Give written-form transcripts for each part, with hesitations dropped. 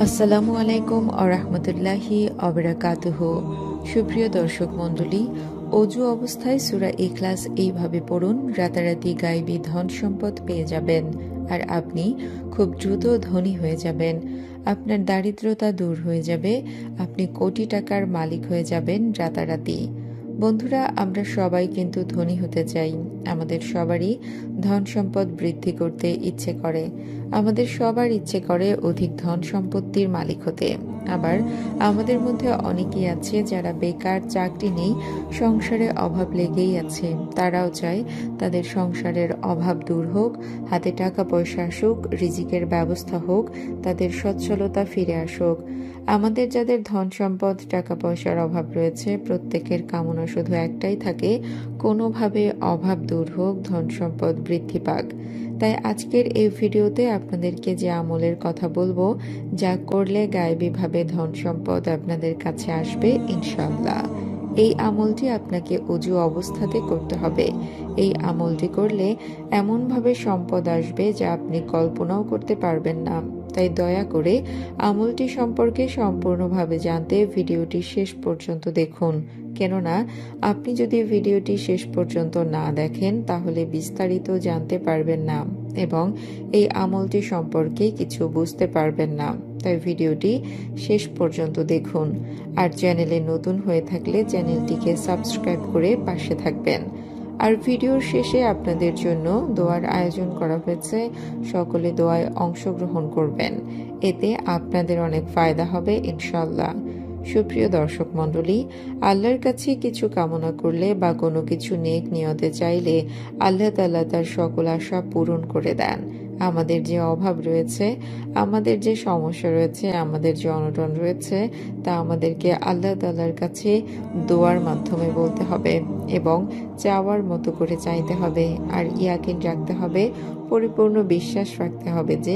আসসালামু আলাইকুম আরহামতুল্লাহি অবরাকাতুহু। সুপ্রিয় দর্শক মণ্ডলী, অজু অবস্থায় সূরা ইখলাস এইভাবে পড়ুন, রাতারাতি গায়বী ধন সম্পদ পেয়ে যাবেন আর আপনি খুব দ্রুত ধনী হয়ে যাবেন। আপনার দারিদ্রতা দূর হয়ে যাবে, আপনি কোটি টাকার মালিক হয়ে যাবেন রাতারাতি। বন্ধুরা, আমরা সবাই কিন্তু ধনী হতে চাই। আমাদের সবারই ধন সম্পদ বৃদ্ধি করতে ইচ্ছে করে। আমাদের সবার ইচ্ছে করে অধিক ধন সম্পত্তির মালিক হতে। আবার আমাদের মধ্যে অনেকেই আছে যারা বেকার, চাকরি নেই, সংসারে অভাব লেগেই আছে। তারাও চায় তাদের সংসারের অভাব দূর হোক, হাতে টাকা পয়সা আসুক, রিজিকের ব্যবস্থা হোক, তাদের সচ্ছলতা ফিরে আসুক। আমাদের যাদের ধন সম্পদ, টাকা পয়সার অভাব রয়েছে, প্রত্যেকের কামনা শুধু একটাই থাকে, কোনোভাবে অভাব দূর হোক, ধন সম্পদ বৃদ্ধি পাক। তাই আজকের এই ভিডিওতে আপনাদেরকে যে আমলের কথা বলবো, যা করলে গায়েবীভাবে ধন সম্পদ আপনাদের কাছে আসবে ইনশাআল্লাহ। এই আমলটি আপনাকে অজু অবস্থাতে করতে হবে। এই আমলটি করলে এমনভাবে সম্পদ আসবে যা আপনি কল্পনাও করতে পারবেন না। তাই দয়া করে আমলটি সম্পর্কে সম্পূর্ণভাবে জানতে ভিডিওটি শেষ পর্যন্ত দেখুন। কেননা আপনি যদি ভিডিওটি শেষ পর্যন্ত না দেখেন তাহলে বিস্তারিত জানতে পারবেন না এবং এই আমলটি সম্পর্কে কিছু বুঝতে পারবেন না। তাই ভিডিওটি শেষ পর্যন্ত দেখুন। আর চ্যানেলে নতুন হয়ে থাকলে চ্যানেলটিকে সাবস্ক্রাইব করে পাশে থাকবেন। আর ভিডিওর শেষে আপনাদের জন্য দোয়ার আয়োজন করা হয়েছে, সকলে দোয়ায় অংশগ্রহণ করবেন, এতে আপনাদের অনেক ফায়দা হবে ইনশাআল্লাহ। সুপ্রিয় দর্শক মণ্ডলী, আল্লাহর কাছে কিছু কামনা করলে বা কোনো কিছু নেক নিয়তে চাইলে আল্লাহ তাআলা তার সকল আশা পূরণ করে দেন। আমাদের যে অভাব রয়েছে, আমাদের যে সমস্যা রয়েছে, আমাদের যে অনটন রয়েছে, তা আমাদেরকে আল্লাহ তাআলার কাছে দোয়ার মাধ্যমে বলতে হবে এবং চাওয়ার মতো করে চাইতে হবে। আর ইয়াকিন রাখতে হবে, পরিপূর্ণ বিশ্বাস রাখতে হবে যে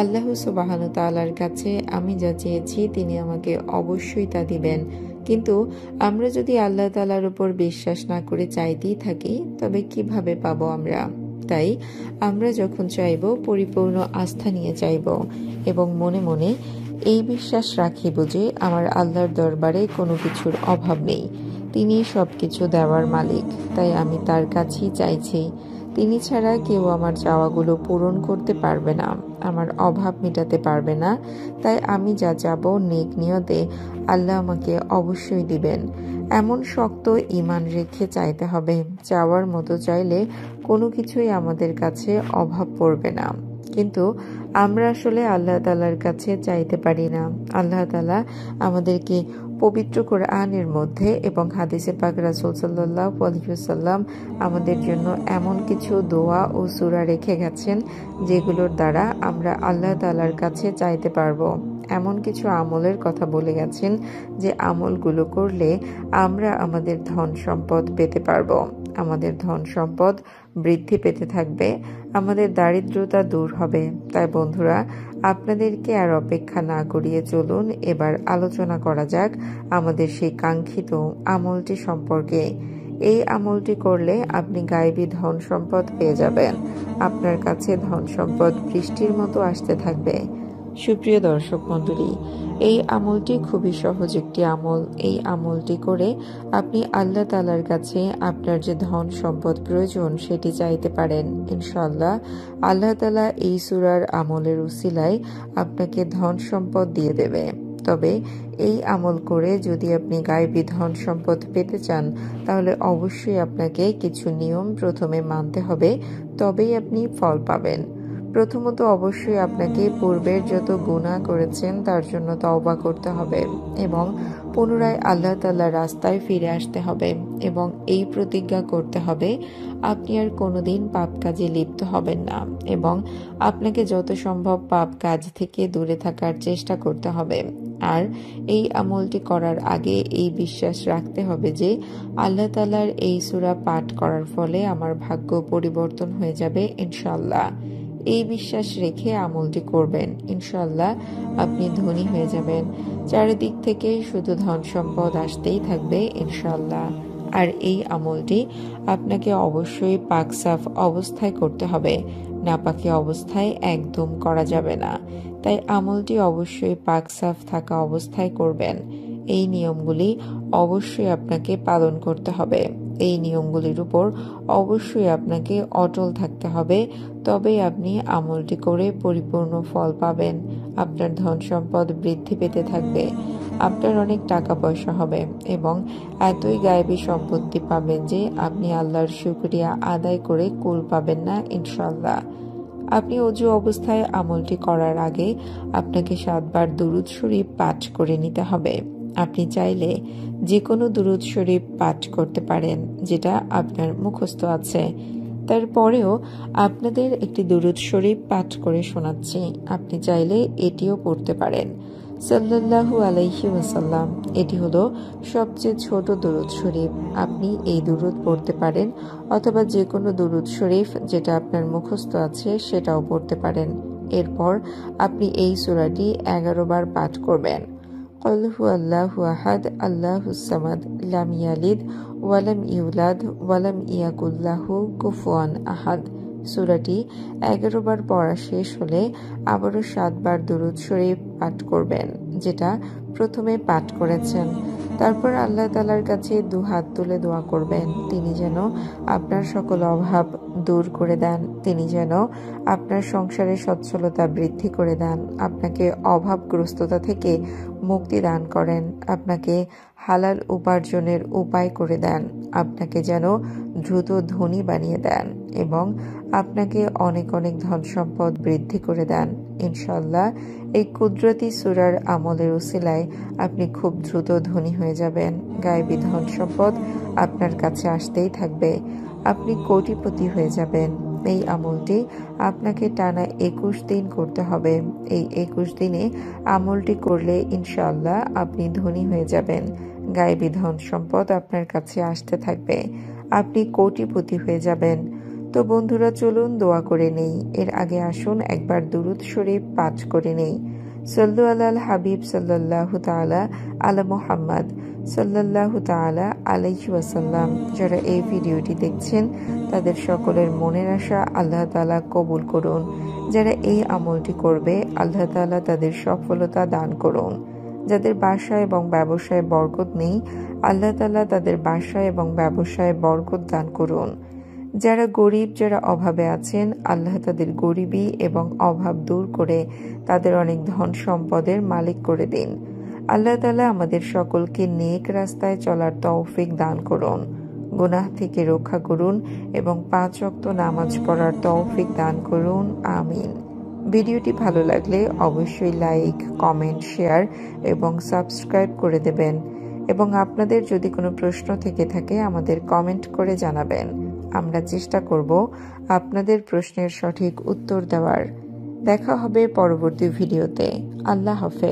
আল্লাহ সুবহানাহু তাআলার কাছে আমি যা চেয়েছি তিনি আমাকে অবশ্যই তা দিবেন। কিন্তু আমরা যদি আল্লাহ তাআলার উপর বিশ্বাস না করে চাইতেই থাকি, তবে কিভাবে পাবো আমরা? তাই আমরা যখন চাইব, পরিপূর্ণ আস্থা নিয়ে চাইব এবং মনে মনে এই বিশ্বাস রাখিব যে আমার আল্লাহর দরবারে কোনো কিছুর অভাব নেই, তিনি সবকিছু দেওয়ার মালিক। তাই আমি তার কাছেই চাইছি। তিনি ছাড়া কেউ আমার চাওয়াগুলো পূরণ করতে পারবে না, আমার অভাব মেটাতে পারবে না। তাই আমি যা চাবো নেক নিয়তে আল্লাহ আমাকে অবশ্যই দিবেন। এমন শক্ত ঈমান রেখে চাইতে হবে, চাওয়ার মতো চাইলে কোনো কিছুই আমাদের কাছে অভাব পড়বে না। কিন্তু আমরা আসলে আল্লাহ তাআলার কাছে চাইতে পারি না। আল্লাহ তাআলা আমাদেরকে পবিত্র কোরআনের মধ্যে এবং হাদিসে পাক রাসূল সাল্লাল্লাহু আলাইহি ওয়াসাল্লাম আমাদের জন্য এমন কিছু দোয়া ও সূরা রেখে গেছেন যেগুলোর দ্বারা আমরা আল্লাহ তাআলার কাছে চাইতে পারবো। এমন কিছু আমলের কথা বলে গেছেন যে আমলগুলো করলে আমরা আমাদের ধন সম্পদ পেতে পারবো, আমাদের ধন সম্পদ বৃদ্ধি পেতে থাকবে, আমাদের দারিদ্রতা দূর হবে। তাই বন্ধুরা, আপনাদেরকে আর অপেক্ষা না করিয়ে চলুন এবার আলোচনা করা যাক আমাদের সেই কাঙ্ক্ষিত আমলটি সম্পর্কে। এই আমলটি করলে আপনি গায়েবী ধন সম্পদ পেয়ে যাবেন, আপনার কাছে ধন সম্পদ বৃষ্টির মতো আসতে থাকবে। সুপ্রিয় দর্শক মণ্ডলী, এই আমলটি খুবই সহজ একটি আমল। এই আমলটি করে আপনি আল্লাহ তাআলার কাছে আপনার যে ধন সম্পদ প্রয়োজন সেটি চাইতে পারেন। ইনশাআল্লাহ আল্লাহ তাআলা এই সূরার আমলের উসিলায় আপনাকে ধন সম্পদ দিয়ে দেবে। তবে এই আমল করে যদি আপনি গায়েবী ধন সম্পদ পেতে চান, তাহলে অবশ্যই আপনাকে কিছু নিয়ম প্রথমে মানতে হবে, তবেই আপনি ফল পাবেন। প্রথমত অবশ্যই আপনাকে পূর্বের যত গুনাহ করেছেন তার জন্য তওবা করতে হবে এবং পুনরায় আল্লাহ তাআলার রাস্তায় ফিরে আসতে হবে এবং এই প্রতিজ্ঞা করতে হবে আপনি আর কোনোদিন পাপ কাজে লিপ্ত হবেন না এবং আপনাকে যত সম্ভব পাপ কাজ থেকে দূরে থাকার চেষ্টা করতে হবে। আর এই আমলটি করার আগে এই বিশ্বাস রাখতে হবে যে আল্লাহ তাআলার এই সূরা পাঠ করার ফলে আমার ভাগ্য পরিবর্তন হয়ে যাবে ইনশাআল্লাহ। এই বিশ্বাস রেখে আমলটি করবেন, ইনশাআল্লাহ আপনি ধনী হয়ে যাবেন। চারিদিক থেকে শুধু ধন সম্পদ আসতেই থাকবে ইনশাআল্লাহ। আর এই আমলটি আপনাকে অবশ্যই পাক সাফ অবস্থায় করতে হবে, নাপাকি অবস্থায় একদম করা যাবে না। তাই আমলটি অবশ্যই পাক সাফ থাকা অবস্থায় করবেন। এই নিয়মগুলি অবশ্যই আপনাকে পালন করতে হবে। এই নিয়মগুলির উপর অবশ্যই আপনাকে অটল থাকতে হবে, তবেই আপনি আমলটি করে পরিপূর্ণ ফল পাবেন। আপনার ধন সম্পদ বৃদ্ধি পেতে থাকবে, আপনার অনেক টাকা পয়সা হবে এবং এতই গায়েবী সম্পত্তি পাবেন যে আপনি আল্লাহর শুকরিয়া আদায় করে কুল পাবেন না ইনশাআল্লাহ। আপনি অজু অবস্থায় আমলটি করার আগে আপনাকে 7 বার দুরুদ শরীফ পাঠ করে নিতে হবে। আপনি চাইলে যে কোনো দুরুদ শরীফ পাঠ করতে পারেন যেটা আপনার মুখস্থ আছে। তারপরেও আপনাদের একটি দুরুদ শরীফ পাঠ করে শোনাচ্ছি, আপনি চাইলে এটিও পড়তে পারেন। সাল্লাল্লাহু আলাইহি ওয়াসাল্লাম, এটি হলো সবচেয়ে ছোট দুরুদ শরীফ। আপনি এই দুরুদ পড়তে পারেন অথবা যে কোনো দুরুদ শরীফ যেটা আপনার মুখস্থ আছে সেটাও পড়তে পারেন। এরপর আপনি এই সূরাটি 11 বার পাঠ করবেন। ক্বাল হুয়াল্লাহু আহাদ আল্লাহুস সামাদ লাম ইয়ালিদ ওয়ালাম ইউলাদ ওয়ালাম ইয়াকুল লাহু কুফুয়ান আহাদ। সূরাটি 11 বার পড়া শেষ হলে আবারও 7 বার দুরুদ শরীফ পাঠ করবেন যেটা প্রথমে পাঠ করেছেন। তারপর আল্লাহ তাআলার কাছে 2 হাত তুলে দোয়া করবেন তিনি যেন আপনার সকল অভাব দূর করে দেন, তিনি যেন আপনার সংসারে সচ্ছলতা বৃদ্ধি করে দেন, আপনাকে অভাবগ্রস্ততা থেকে মুক্তি দান করেন, আপনাকে হালাল উপার্জনের উপায় করে দেন, আপনাকে যেন দ্রুত ধনী বানিয়ে দেন এবং আপনাকে অনেক অনেক ধন সম্পদ বৃদ্ধি করে দেন। ইনশাআল্লাহ এই কুদরতি সূরার আমলের উসিলায় আপনি খুব দ্রুত ধনী হয়ে যাবেন। গায়েবী ধন সম্পদ আপনার কাছে আসতেই থাকবে, আপনি কোটিপতি হয়ে যাবেন। এই আমলটি আপনাকে টানা 21 দিন করতে হবে। এই 21 দিনে আমলটি করলে ইনশাআল্লাহ আপনি ধনী হয়ে যাবেন, গায়েবী ধন সম্পদ আপনার কাছে আসতে থাকবে, আপনি কোটিপতি হয়ে যাবেন। তো বন্ধুরা চলুন দোয়া করে নেই। এর আগে আসুন একবার দুরুদ শরীফ পাঠ করে নেই। সাল্লু আলাল হাবিব সাল্লাল্লাহু তাআলা আলা মুহাম্মদ সাল্লাল্লাহু তাআলা আলাইহি ওয়াসাল্লাম। যারা এই ভিডিওটি দেখছেন তাদের সকলের মনের আশা আল্লাহ তাআলা কবুল করুন। যারা এই আমলটি করবে আল্লাহ তাআলা তাদের সফলতা দান করুন। যাদের বাসা এবং ব্যবসায় বরকত নেই আল্লাহ তাআলা তাদের বাসা এবং ব্যবসায় বরকত দান করুন। যারা গরিব, যারা অভাবে আছেন আল্লাহ তাদের গরিবী এবং অভাব দূর করে তাদের অনেক ধন সম্পদের মালিক করে দিন। আল্লাহ তাআলা আমাদের সকলকে নেক রাস্তায় চলার তৌফিক দান করুন, গুনাহ থেকে রক্ষা করুন এবং 5 ওয়াক্ত নামাজ পড়ার তৌফিক দান করুন, আমিন। ভিডিওটি ভালো লাগলে অবশ্যই লাইক, কমেন্ট, শেয়ার এবং সাবস্ক্রাইব করে দেবেন এবং আপনাদের যদি কোনো প্রশ্ন থেকে থাকে আমাদের কমেন্ট করে জানাবেন। আমরা চেষ্টা করব আপনাদের প্রশ্নের সঠিক উত্তর দেওয়ার। দেখা হবে পরবর্তী ভিডিওতে। আল্লাহ হাফেজ।